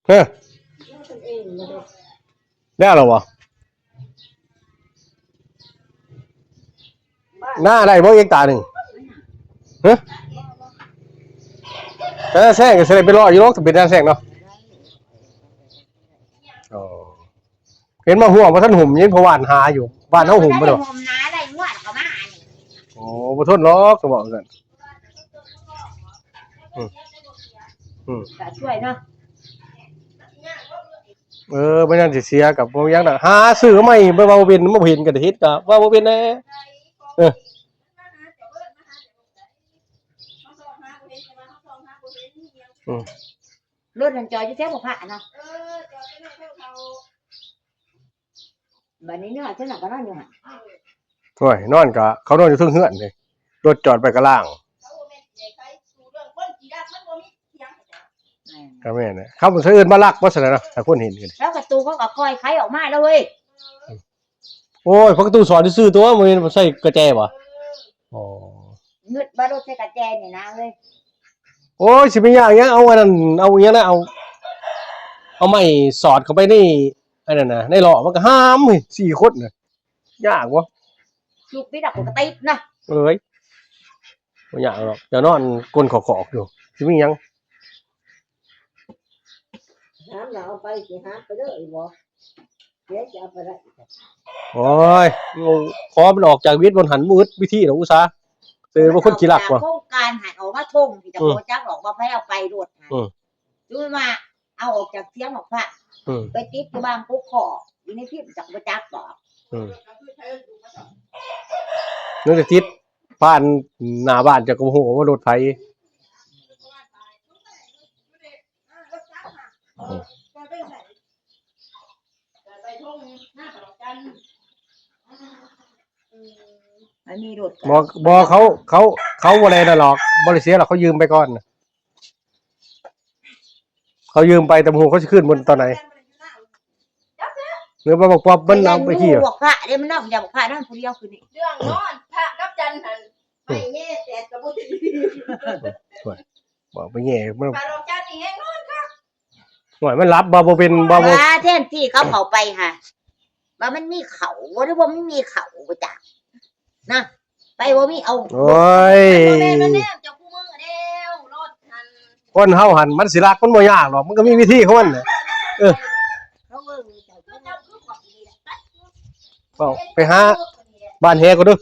เฮ้ยได้หรอวะหน้าได้บ่เองตาหนึ่งเฮ้ยแต่แซงก็แสดงไปรออยู่หรอกถ้าเป็นด้านแซงเนาะอ๋อเห็นมาห่วงว่าท่านหุ่มยินพวานหาอยู่บ้านเฮาหุ่มบ่ดอกห่มน้าได้งวดก็มานี่โอ้บ่ทนหรอกก็บอกกันก็ช่วยเนาะบ่นั่นสิเสียกับบ่ยังน่ะหาซื้อใหม่บ่ว่าบ่เป็นบ่เห็นก็เฮ็ดก็ว่าบ่เป็นแน่รถมันจอดอยู่แถวบ่พระเนาะบัดนี้เนาะฉันน่ะก็นอนอยู่หั่นโอ้ยนอนก็เขานอนอยู่เทิงเฮือนนี่รถจอดไปก็ล่างก็แม่นน่ะเขาบ่ใช่เอิ้นมาลักบ่ซั่นน่ะถ้าคนเห็นกันแล้วประตูเขาก็ค่อยไขออกมาแล้วเว้ยโอ้ยประตูสอนซื่อตัวมันใส่กระแจบ่อ๋อเงึดบ่รถใส่กระแจนี่นะเว้ยโอ้ยสิไปยากยังเอาอันนั้นเอาอย่างนั้นเอาไม้สอดเข้าไปในอันนั้นน่ะในหล่อมันก็ห้าม4คนน่ะยากบ่ลูกปิดอ่ะปกตินะเอ้ยบ่ยากหรอกจะนอนก้นขอกๆอยู่สิมีหยังหามเราเอาไปสิหามไปเด้ออีบ่เดี๋ยวจะเอาไปได้โอ้ยขอมันออกจากวิทย์บนหันมืดวิธีดอกอุตสาห์เจอบ่คนขี้รักว่ะโครงการหันออกมาท่งที่จะโคจักออกว่าให้เอาไปรถหั่นดูมาเอาออกจากเสียงออกพระไปติดอยู่บางปุ๊กขออยู่ในพิมพ์จักบ่จักบอกนึกจะติดบ้านหน้าบ้านจะก็บ่ฮู้ว่ารถไผมันมีรถบ่เขาบ่ได้นั่นหรอกบ่ได้เสียหรอกเขายืมไปก่อนน่ะเขายืมไปแต่บ่ฮู้เขาสิคืนบนตอนไหนหรือว่าบอกว่ามันเอาไปขี้บอกพระเด้มันนอกอย่าบอกพระนั่นผู้เดียวคือนี่เรื่องนอนพระกับจันทร์หั่นไม่แย่แต่ก็บ่ดีบอกไปแย่มันพระดอกจันทร์นี่แฮงนอนค่ะหน่อยมันรับบ่เป็นบ่แทนที่เขาเข้าไปค่ะว่ามันมีเขาบ่ได้บ่มันมีเขาบ่จักนะไปบ่มีเอาโอ้ยแม่นแน่เจ้าคู่มือเด้วรถหั่นคนเฮาหั่นมันสิรักมันบ่ยากหรอกมันก็มีวิธีของมันน่ะไปหาบ้านแฮก็ดู